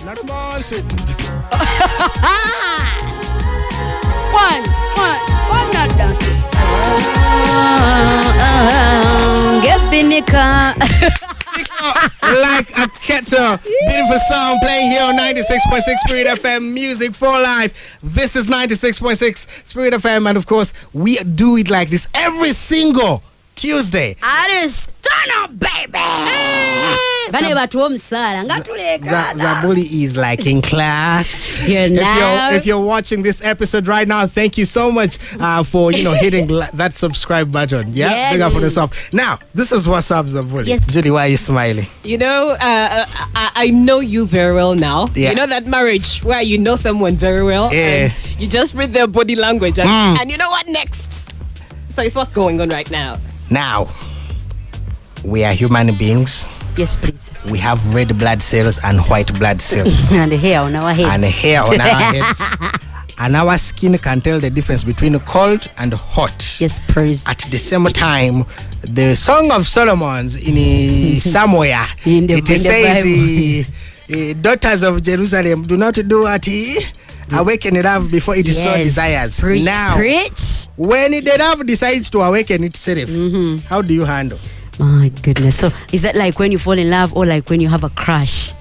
Not small shit. One, not dancing. Get binica. Like a kettle. Beautiful song playing here on 96.6 Spirit FM Music for Life. This is 96.6 Spirit FM, and of course, we do it like this every single Tuesday. ARTISTE, turn up, baby. Zabuli is like in class. If you're watching this episode right now, thank you so much for hitting that subscribe button. Yeah, yes. Big up for yourself. Now, this is what's up, Zabuli. Yes. Julie, why are you smiling? I know you very well now. Yeah. You know that marriage where you know someone very well. Yeah. And you just read their body language and you know what next. So it's what's going on right now. Now, we are human beings. Yes, please. We have red blood cells and white blood cells. And hair on our head. And hair on our heads. And our skin can tell the difference between cold and hot. Yes, praise. At the same time, the Song of Solomon's in somewhere, it says, daughters of Jerusalem, do not do what awaken love before it so desires. Now, when the love decides to awaken itself, how do you handle? My goodness. So is that like when you fall in love or like when you have a crush?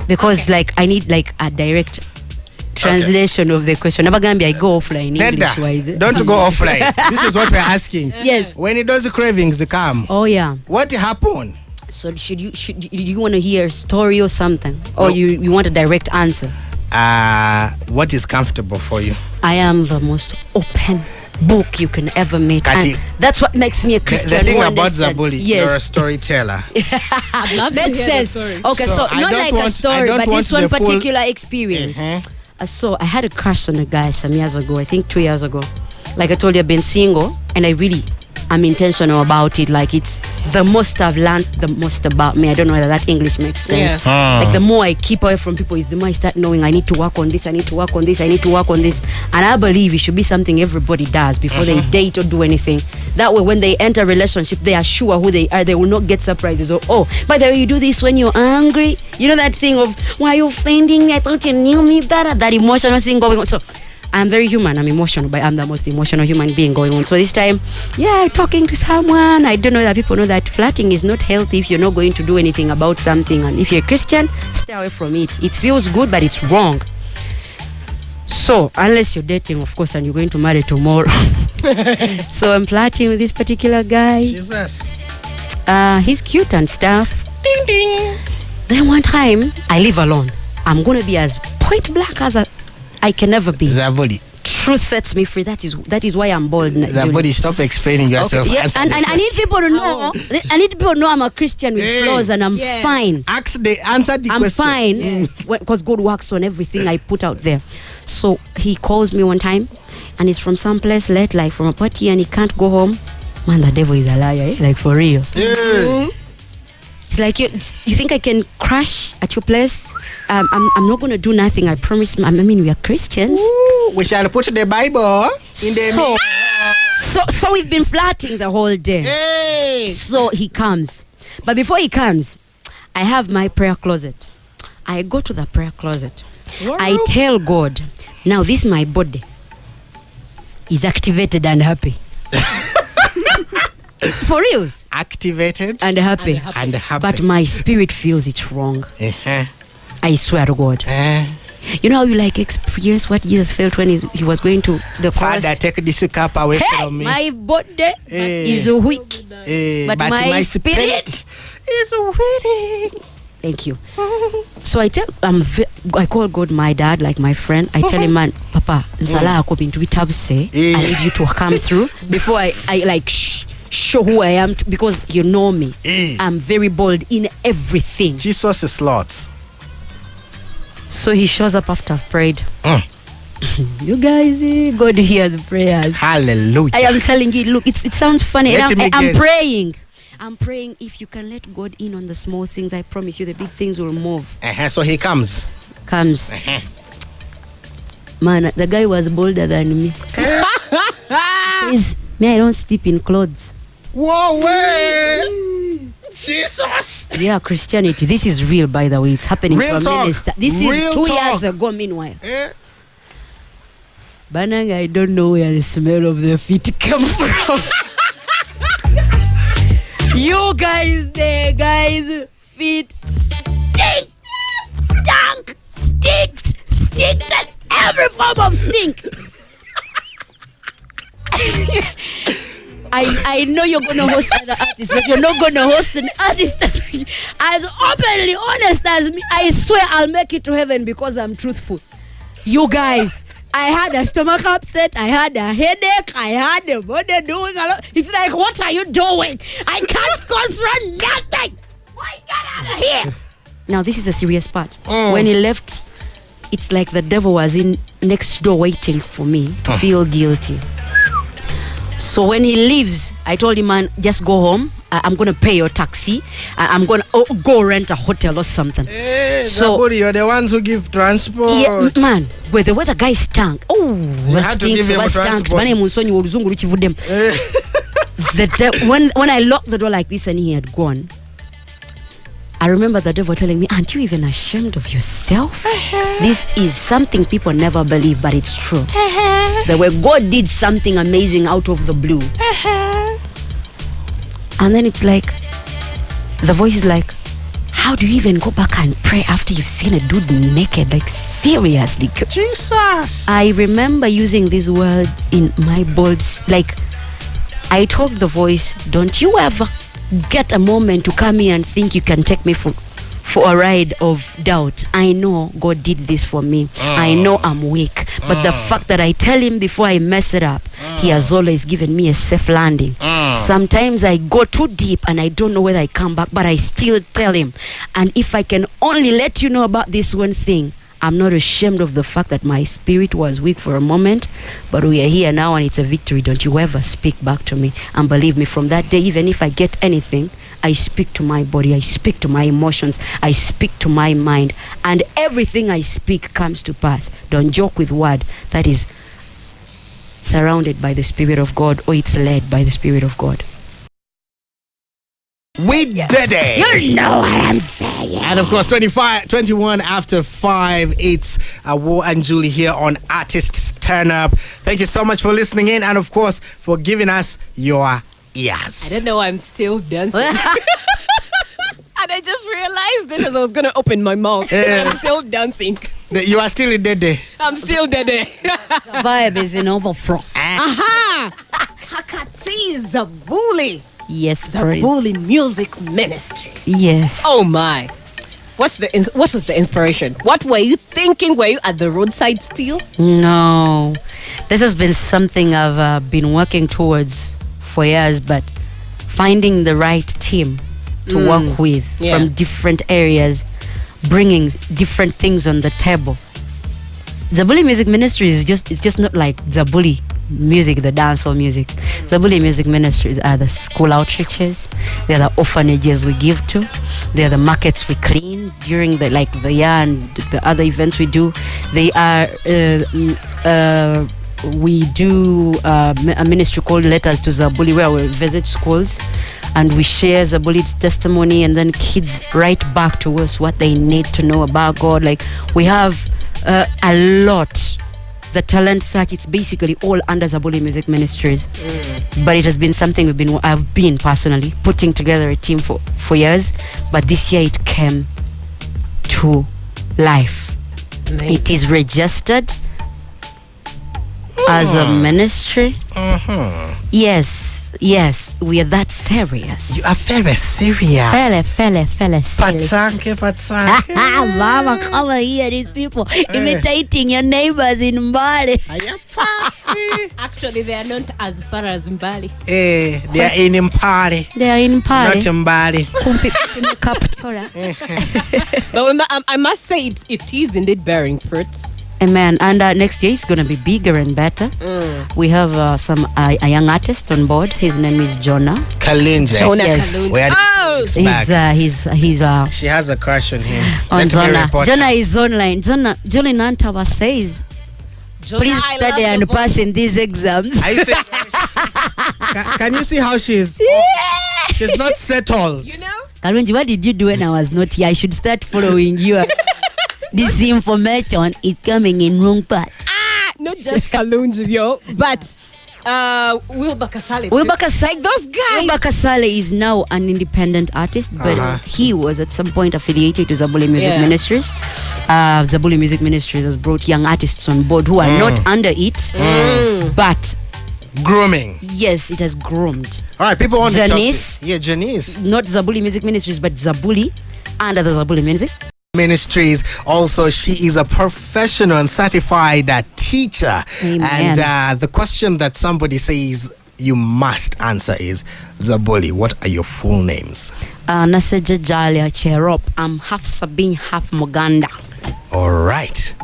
Because like I need like a direct translation of the question. Nabagambia, I go offline English wise. Don't go offline. This is what we're asking. Yes. When those cravings come. Oh yeah. What happened? So do you want to hear a story or something? Or you want a direct answer? What is comfortable for you? I am the most open book you can ever meet. And that's what makes me a Christian. The thing about Zabuli, you're a storyteller. I'd love to hear the story. Okay, so not like a story, but this one particular experience. So I had a crush on a guy some years ago, I think 2 years ago. Like I told you, I've been single, and I'm intentional about it. Like it's the most I've learned the most about me. I don't know whether that English makes sense. Like the more I keep away from people is the more I start knowing I need to work on this, I need to work on this, I need to work on this. And I believe it should be something everybody does before they date or do anything. That way when they enter a relationship, they are sure who they are. They will not get surprises or, by the way, you do this when you're angry. You know that thing of, why are you offending me? I thought you knew me better. That emotional thing going on. So I'm very human. I'm emotional, but I'm the most emotional human being going on. So this time, talking to someone. I don't know that people know that flirting is not healthy if you're not going to do anything about something. And if you're a Christian, stay away from it. It feels good, but it's wrong. So unless you're dating, of course, and you're going to marry tomorrow. So I'm flirting with this particular guy. Jesus. He's cute and stuff. Ding, ding. Then one time, I live alone. I'm going to be as point blank as I can never be. Zabuli. Truth sets me free. That is why I'm bold. Zabuli, stop explailing yourself. Okay. Yeah, and I need people to know. I need people to know I'm a Christian with flaws, and I'm fine. Answer the question. I'm fine because God works on everything I put out there. So he calls me one time, and he's from some place late, like from a party, and he can't go home. Man, the devil is a liar, like for real. Yeah. It's like, you think I can crash at your place? I'm not going to do nothing, I promise. I mean, we are Christians. Ooh, we shall put the Bible in the So we've been flirting the whole day. Hey. So he comes. But before he comes, I have my prayer closet. I go to the prayer closet. Wow. I tell God, now this my body is activated and happy. For reals. Activated and happy. And happy. But my spirit feels it's wrong. I swear to God. You know how you like experience what Jesus felt when he was going to the cross? Father, take this cup away from me. My body is weak. But my spirit is willing. Thank you. So I call God my dad, like my friend. I tell him, man, Papa, I need you to come through before I like show who I am because you know me. I'm very bold in everything. Jesus is lots. So he shows up after I've prayed. You guys, God hears prayers. Hallelujah. I am telling you, look, it sounds funny. I'm praying. I'm praying if you can let God in on the small things, I promise you the big things will move. So he comes. Man, the guy was bolder than me. Me, I don't sleep in clothes. Whoa, way. Jesus. Yeah, Christianity. This is real, by the way. It's happening Real from talk. minister. This Real is 2 talk. years ago, meanwhile. Yeah. Banang, I don't know where the smell of the feet came from. You guys, the guys' feet stink. Stunk. Stinked. Stinked. Every form of stink. I know you're gonna host other artists, but you're not gonna host an artist as openly honest as me. I swear I'll make it to heaven because I'm truthful. You guys, I had a stomach upset, I had a headache, I had a body doing a lot. It's like, what are you doing? I can't control nothing. Why get out of here? Now this is the serious part. When he left, it's like the devil was in next door waiting for me to feel guilty. So when he leaves, I told him, man, just go home. I'm going to pay your taxi. I'm going to go rent a hotel or something. Hey, so Zabuli, you're the ones who give transport. Yeah, man, where the guy stank. Oh, you had to give him transport. When I locked the door like this and he had gone, I remember the devil telling me, aren't you even ashamed of yourself? This is something people never believe, but it's true. That where God did something amazing out of the blue. And then it's like, the voice is like, how do you even go back and pray after you've seen a dude naked? Like, seriously. Jesus. I remember using these words in my boards. Like, I told the voice, don't you ever get a moment to come here and think you can take me for a ride of doubt. I know God did this for me. I know I'm weak. But the fact that I tell him before I mess it up, he has always given me a safe landing. Sometimes I go too deep and I don't know whether I come back, but I still tell him. And if I can only let you know about this one thing, I'm not ashamed of the fact that my spirit was weak for a moment, but we are here now and it's a victory. Don't you ever speak back to me. And believe me, from that day, even if I get anything, I speak to my body, I speak to my emotions, I speak to my mind, and everything I speak comes to pass. Don't joke with word that is surrounded by the Spirit of God, or it's led by the Spirit of God. We did it. You know what I'm saying. And of course, 21 after 5, it's Awar and Julie here on Artists Turn Up. Thank you so much for listening in, and of course, for giving us your ears. I don't know, I'm still dancing. And I just realized it as I was going to open my mouth. I'm still dancing. You are still in Dede. I'm still dead. The vibe is in overflow. Aha! Kakati Zabuli. Yes, Zabuli Music Ministry. Yes. Oh my. What was the inspiration? What were you thinking? Were you at the roadside still? No. This has been something I've been working towards for years, but finding the right team to work with from different areas, bringing different things on the table. Zabuli Music Ministry is just not like Zabuli music, the dancehall music. Zabuli Music Ministries are the school outreaches, they are the orphanages we give to, they are the markets we clean during the year and the other events we do. They are we do a ministry called Letters to Zabuli, where we visit schools and we share Zabuli's testimony, and then kids write back to us what they need to know about God. Like, we have a lot. The talent search, it's basically all under Zabuli Music Ministries. But it has been something I've been personally putting together a team for years, but this year it came to life. Amazing. It is registered as a ministry. Yes, we are that serious. You are very serious. Fella serious. Patsanke. Mama, come here, these people imitating your neighbors in Mbali. Actually, they are not as far as Mbali. They are in Mpare. They are in Mpare. Not Mbali. But I must say, it is indeed bearing fruits. Amen. And next year it's going to be bigger and better. We have a young artist on board. His name is Jonah. Kalinja. Jonah Yes. Kalunja. He's she has a crush on him. on Jonah. Jonah is online. Julie Nantaba says, please study and pass in these exams. Can you see how she is? She's not settled. You know? Kalunji, what did you do when I was not here? I should start following you. This information is coming in wrong part. Not just Kalunji, yo, but Wilbur Kasale. Like those guys. Wilbur Kasale is now an independent artist, but he was at some point affiliated to Zabuli Music Ministries. Zabuli Music Ministries has brought young artists on board who are not under it, but grooming. Yes, it has groomed. All right, people want Janice, to talk to you. Yeah, Janice. Not Zabuli Music Ministries, but Zabuli under the Zabuli Music Ministries. Also, she is a professional and certified teacher. Amen. And the question that somebody says you must answer is, Zabuli, what are your full names? Naseja Jalia Cherop. I'm half Sabine, half Muganda. All right.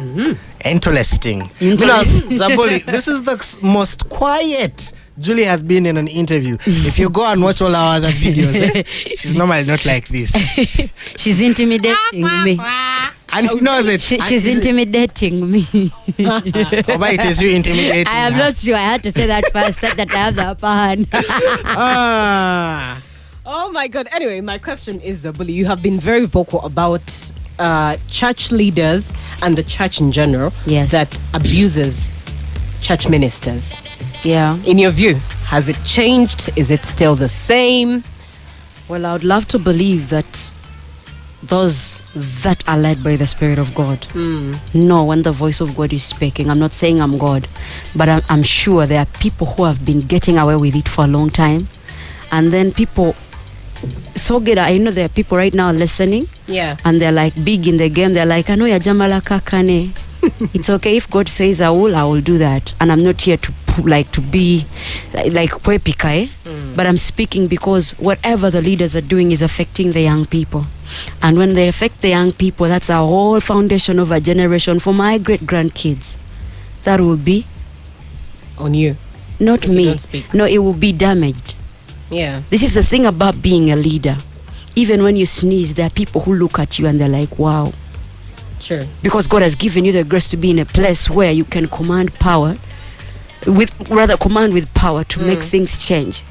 Interesting. You know, Zabuli, this is the most quiet Julie has been in an interview. If you go and watch all our other videos, she's normally not like this. She's intimidating me. And she knows it. She's intimidating me. Oba, it is you intimidating I am not sure. I had to say that first, that I have the upper hand. Oh my God. Anyway, my question is, Zabuli, you have been very vocal about church leaders and the church in general that abuses church ministers. Yeah. In your view, has it changed? Is it still the same? Well, I would love to believe that those that are led by the Spirit of God know when the voice of God is speaking. I'm not saying I'm God, but I'm sure there are people who have been getting away with it for a long time. And then people, so good, I know there are people right now listening. Yeah. And they're like big in the game. They're like, I know ya jamala kakane. It's okay if God says I will do that. And I'm not here to be like kwepika, but I'm speaking because whatever the leaders are doing is affecting the young people. And when they affect the young people, that's a whole foundation of a generation for my great grandkids. That will be on you. Not if me. You don't speak. No, it will be damaged. Yeah. This is the thing about being a leader. Even when you sneeze, there are people who look at you and they're like, wow. Sure. Because God has given you the grace to be in a place where you can command with power to make things change.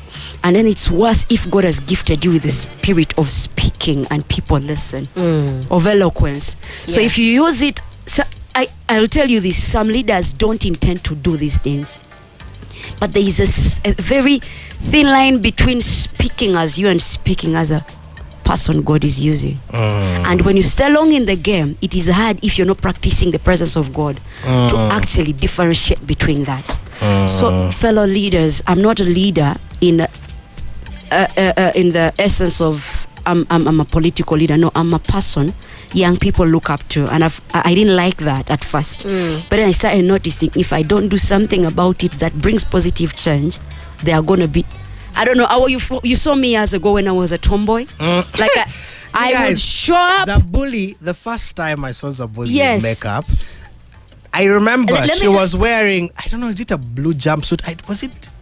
And then it's worse if God has gifted you with the spirit of speaking and people listen, of eloquence. So if you use it, I'll tell you this, some leaders don't intend to do these things. But there is a very thin line between speaking as you and speaking as a person God is using. And when you stay long in the game, it is hard if you're not practicing the presence of God to actually differentiate between that. So fellow leaders, I'm not a leader in the essence of I'm a political leader. No, I'm a person young people look up to, and I didn't like that at first. But then I started noticing if I don't do something about it that brings positive change, they are going to be, I don't know, you saw me years ago when I was a tomboy. Like I would show up. Zabuli, the first time I saw Zabuli in makeup, I remember she was wearing, I don't know, is it a blue jumpsuit?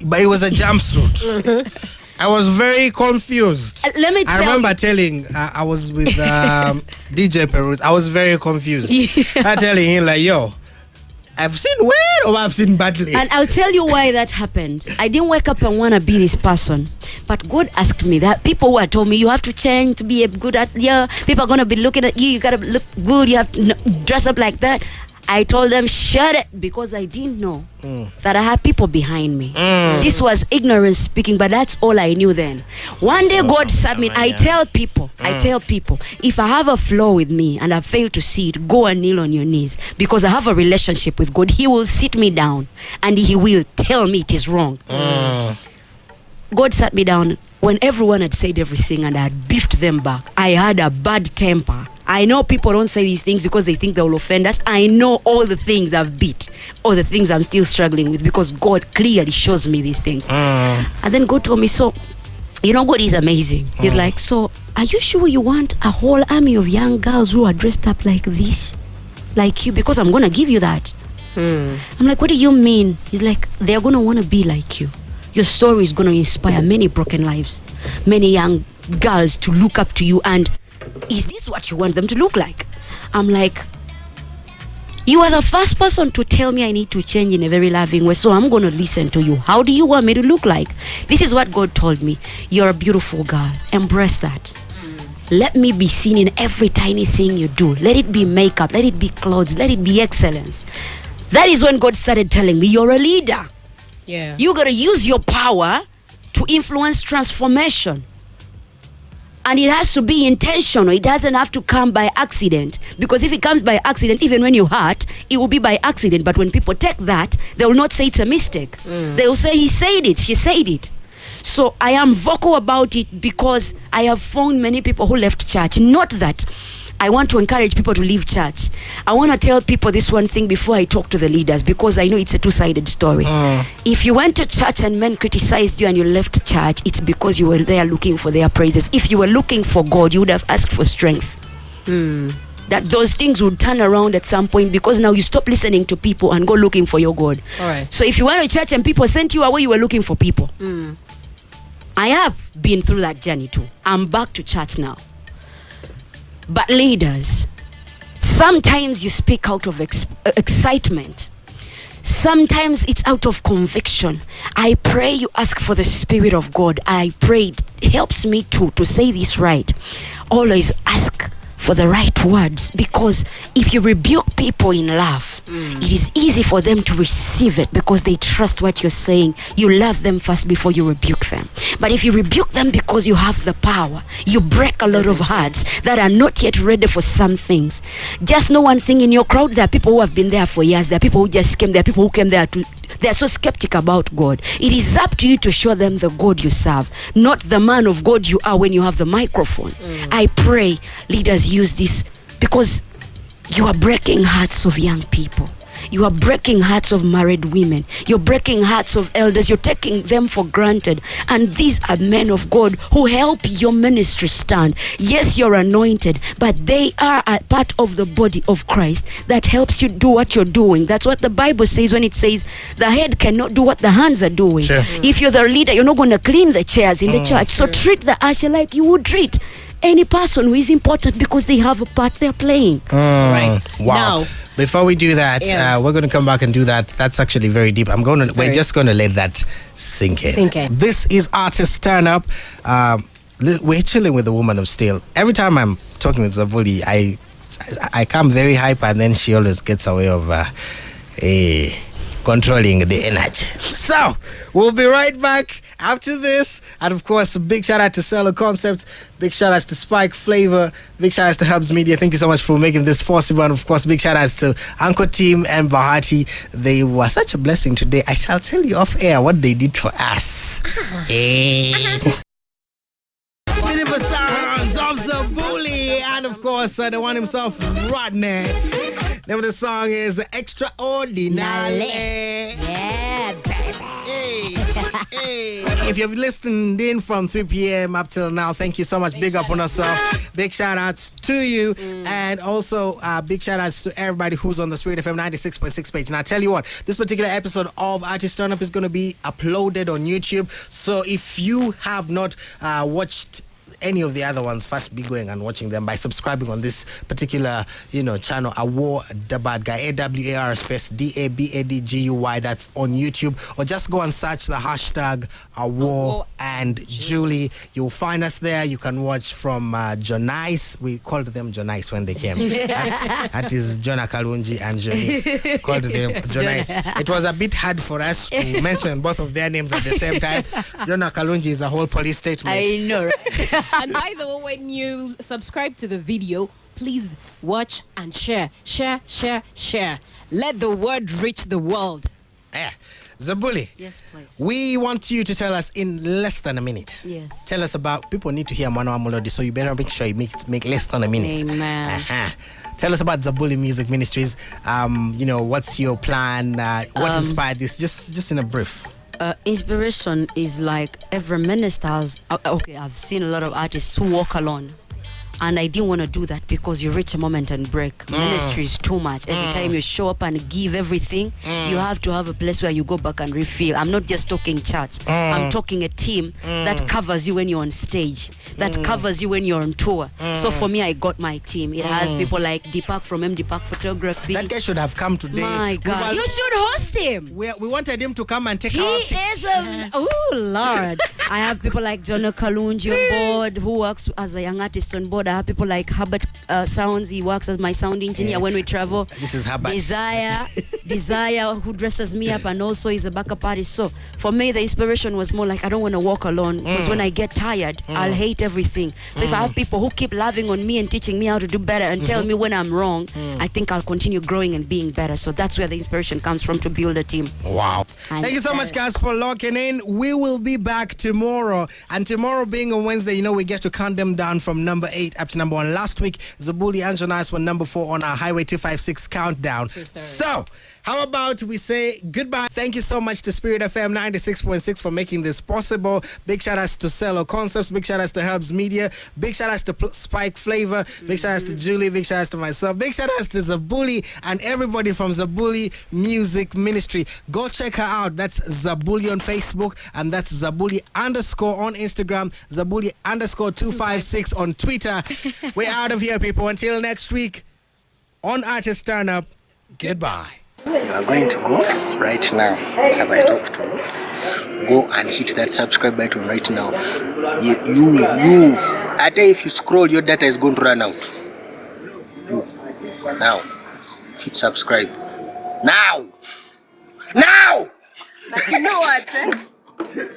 But it was a jumpsuit. I was very confused. I remember telling, I was with DJ Peruz. I was very confused. I telling him like, yo, I've seen well or I've seen badly. And I'll tell you why that happened. I didn't wake up and want to be this person. But God asked me that. People who had told me, you have to change to be a good at, people are going to be looking at you. You got to look good. You have to dress up like that. I told them, shut it, because I didn't know that I had people behind me. This was ignorance speaking, but that's all I knew then. One day God sat me, I tell people, if I have a flaw with me and I fail to see it, go and kneel on your knees, because I have a relationship with God. He will sit me down and he will tell me it is wrong. God sat me down when everyone had said everything and I had beefed them back. I had a bad temper. I know people don't say these things because they think they will offend us. I know all the things I've beat, all the things I'm still struggling with, because God clearly shows me these things. And then God told me, so, God is amazing. He's like, so, are you sure you want a whole army of young girls who are dressed up like this? Like you? Because I'm going to give you that. I'm like, what do you mean? He's like, they're going to want to be like you. Your story is going to inspire many broken lives, many young girls to look up to you. And is this what you want them to look like? I'm like, You are the first person to tell me I need to change in a very loving way, so I'm going to listen to you. How do you want me to look like? This is what God told me. You're a beautiful girl. Embrace that. Let me be seen in every tiny thing you do. Let it be makeup. Let it be clothes. Let it be excellence. That is when God started telling me, you're a leader. Yeah. You got to use your power to influence transformation. And it has to be intentional. It doesn't have to come by accident. Because if it comes by accident, even when you hurt, it will be by accident. But when people take that, they will not say it's a mistake. They will say, he said it, she said it. So I am vocal about it because I have found many people who left church. Not that I want to encourage people to leave church. I want to tell people this one thing before I talk to the leaders, because I know it's a two-sided story. If you went to church and men criticized you and you left church, it's because you were there looking for their praises. If you were looking for God, you would have asked for strength. That those things would turn around at some point, because now you stop listening to people and go looking for your God. All right. So if you went to church and people sent you away, you were looking for people. I have been through that journey too. I'm back to church now. But leaders, sometimes you speak out of excitement. Sometimes it's out of conviction. I pray you ask for the Spirit of God. I pray it helps me to say this right. Always ask for the right words, because if you rebuke people in love, it is easy for them to receive it because they trust what you're saying. You love them first before you rebuke them. But if you rebuke them because you have the power, you break a lot of hearts that are not yet ready for some things. Just know one thing: in your crowd, there are people who have been there for years. There are people who just came. There are people who came there they're so skeptical about God. It is up to you to show them the God you serve, not the man of God you are when you have the microphone. I pray leaders use this, because you are breaking hearts of young people. You are breaking hearts of married women. You're breaking hearts of elders. You're taking them for granted. And these are men of God who help your ministry stand. Yes, you're anointed, but they are a part of the body of Christ that helps you do what you're doing. That's what the Bible says when it says the head cannot do what the hands are doing. Sure. If you're the leader, you're not going to clean the chairs in the church. So treat the usher like you would treat any person who is important, because they have a part they're playing. Right. Wow. Now, before we do that, we're going to come back and do that. That's actually very deep. We're just going to let that sink in. This is Artist Turn Up. We're chilling with the Woman of Steel. Every time I'm talking with Zabuli, I come very hyper, and then she always gets away of controlling the energy. So we'll be right back after this. And of course, big shout out to Cello Concepts, big shout outs to Spike Flavor, big shout outs to Hubs Media. Thank you so much for making this possible. And of course, big shout outs to Uncle Team and Bahati. They were such a blessing today. I shall tell you off air what they did to us. Beautiful sounds of Zabuli, and of course the one himself, Rodney. Name of the song is Extraordinary. Yeah, baby. Hey. If you've listened in from 3 p.m. up till now, thank you so much. Big up on yourself. Big shout outs to you. And also big shout outs to everybody who's on the Spirit FM 96.6 page. And I tell you what, this particular episode of Artist Turn Up is going to be uploaded on YouTube. So if you have not watched any of the other ones, first be going and watching them by subscribing on this particular channel, Awar Dabadguy, AWAR space DABADGUY. That's on YouTube, or just go and search the hashtag Awar and Julie. You'll find us there. You can watch from Jonice. We called them Jonice when they came. That is Jonah Kalunji and Jonice. Called them Jonice. It was a bit hard for us to mention both of their names at the same time. Jonah Kalunji is a whole police statement. I know. And by the way, when you subscribe to the video, please watch and share. Let the word reach the world. Yeah. Zabuli. Yes, please. We want you to tell us in less than a minute. Yes. Tell us about, people need to hear Manoa Melody, so you better make sure you make less than a minute. Amen. Tell us about Zabuli Music Ministries. What's your plan? What inspired this? Just in a brief. Inspiration is like every minister has, I've seen a lot of artists who walk alone. And I didn't want to do that because you reach a moment and break. Ministry is too much. Every time you show up and give everything, you have to have a place where you go back and refill. I'm not just talking church. I'm talking a team that covers you when you're on stage, that covers you when you're on tour. So for me, I got my team. It has people like Deepak from Deepak Photography. That guy should have come today. My God. You should host him. We wanted him to come and take our pictures. He is oh Lord. I have people like Jono Kalunji on board, who works as a young artist on board. I have people like Herbert Sounds. He works as my sound engineer when we travel. This is Herbert. Desire, who dresses me up and also is a backup artist. So for me, the inspiration was more like I don't want to walk alone, because when I get tired, I'll hate everything. So if I have people who keep loving on me and teaching me how to do better and tell me when I'm wrong, I think I'll continue growing and being better. So that's where the inspiration comes from, to build a team. Wow. Thank you so much, guys, for locking in. We will be back tomorrow. And tomorrow being on Wednesday, we get to count them down from number 8 up to number 1. Last week, Zabuli and Jonas were number 4 on our Highway 256 countdown. So, how about we say goodbye? Thank you so much to Spirit FM 96.6 for making this possible. Big shout outs to Cello Concepts. Big shout outs to Herbs Media. Big shout outs to Spike Flavor. Big shout outs to Julie. Big shout outs to myself. Big shout outs to Zabuli and everybody from Zabuli Music Ministry. Go check her out. That's Zabuli on Facebook, and that's Zabuli _ on Instagram. Zabuli _ 256 on Twitter. We're out of here, people. Until next week on Artist Turn Up. Goodbye. You are going to go right now, as I talk to you. Go and hit that subscribe button right now. You at if you scroll, your data is going to run out. Now, hit subscribe. Now! But you know what?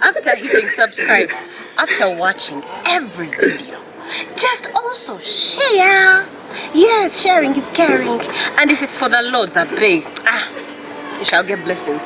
After hitting subscribe, after watching every video, just also share. Yes, sharing is caring. And if it's for the Lord's, I beg, you shall get blessings.